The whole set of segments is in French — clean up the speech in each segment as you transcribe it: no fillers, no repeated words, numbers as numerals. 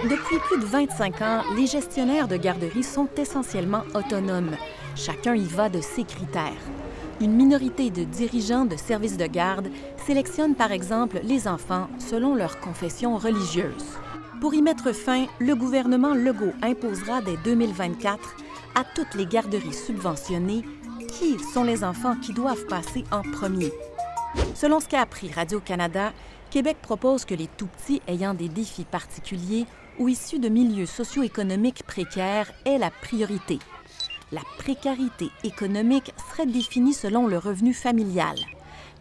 Depuis plus de 25 ans, les gestionnaires de garderies sont essentiellement autonomes. Chacun y va de ses critères. Une minorité de dirigeants de services de garde sélectionnent par exemple les enfants selon leur confession religieuse. Pour y mettre fin, le gouvernement Legault imposera dès 2024 à toutes les garderies subventionnées qui sont les enfants qui doivent passer en premier. Selon ce qu'a appris Radio-Canada, Québec propose que les tout-petits ayant des défis particuliers ou issus de milieux socio-économiques précaires aient la priorité. La précarité économique serait définie selon le revenu familial.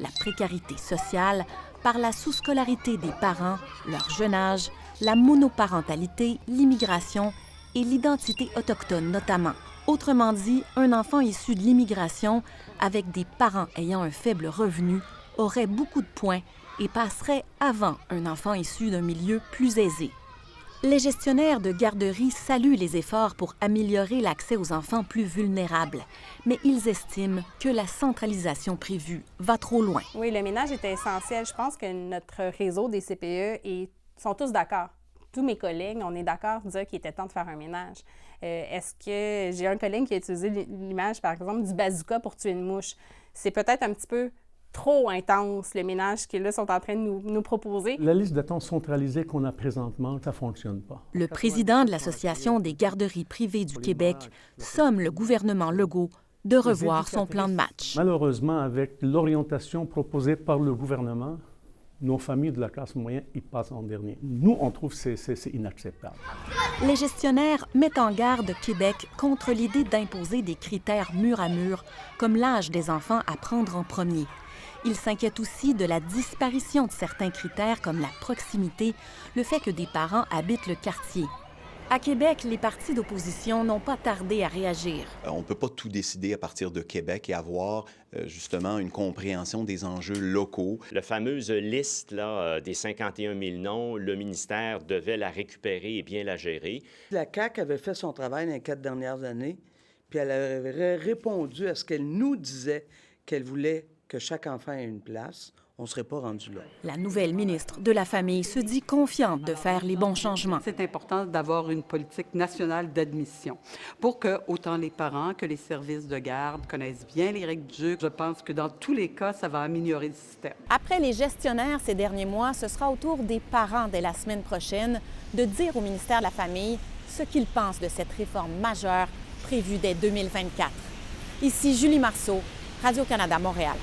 La précarité sociale par la sous-scolarité des parents, leur jeune âge, la monoparentalité, l'immigration et l'identité autochtone notamment. Autrement dit, un enfant issu de l'immigration avec des parents ayant un faible revenu aurait beaucoup de points et passerait avant un enfant issu d'un milieu plus aisé. Les gestionnaires de garderies saluent les efforts pour améliorer l'accès aux enfants plus vulnérables, mais ils estiment que la centralisation prévue va trop loin. Oui, le ménage était essentiel. Je pense que notre réseau des CPE sont tous d'accord. Tous mes collègues, on est d'accord pour dire qu'il était temps de faire un ménage. Est-ce que j'ai un collègue qui a utilisé l'image, par exemple, du bazooka pour tuer une mouche? C'est peut-être un petit peu trop intense, le ménage qu'ils sont en train de nous proposer. La liste d'attente centralisée qu'on a présentement, ça ne fonctionne pas. Le président de l'Association des garderies privées du Québec somme le gouvernement Legault de revoir son plan de match. Malheureusement, avec l'orientation proposée par le gouvernement, nos familles de la classe moyenne y passent en dernier. Nous, on trouve que c'est inacceptable. Les gestionnaires mettent en garde Québec contre l'idée d'imposer des critères mur à mur, comme l'âge des enfants à prendre en premier. Ils s'inquiètent aussi de la disparition de certains critères comme la proximité, le fait que des parents habitent le quartier. À Québec, les partis d'opposition n'ont pas tardé à réagir. On ne peut pas tout décider à partir de Québec et avoir justement une compréhension des enjeux locaux. La fameuse liste là, des 51 000 noms, le ministère devait la récupérer et bien la gérer. La CAQ avait fait son travail dans les 4 dernières années, puis elle avait répondu à ce qu'elle nous disait qu'elle voulait que chaque enfant ait une place. On ne serait pas rendu là. La nouvelle ministre de la Famille se dit confiante de faire les bons changements. C'est important d'avoir une politique nationale d'admission pour que autant les parents que les services de garde connaissent bien les règles du jeu. Je pense que dans tous les cas, ça va améliorer le système. Après les gestionnaires ces derniers mois, ce sera au tour des parents dès la semaine prochaine de dire au ministère de la Famille ce qu'ils pensent de cette réforme majeure prévue dès 2024. Ici Julie Marceau, Radio-Canada Montréal.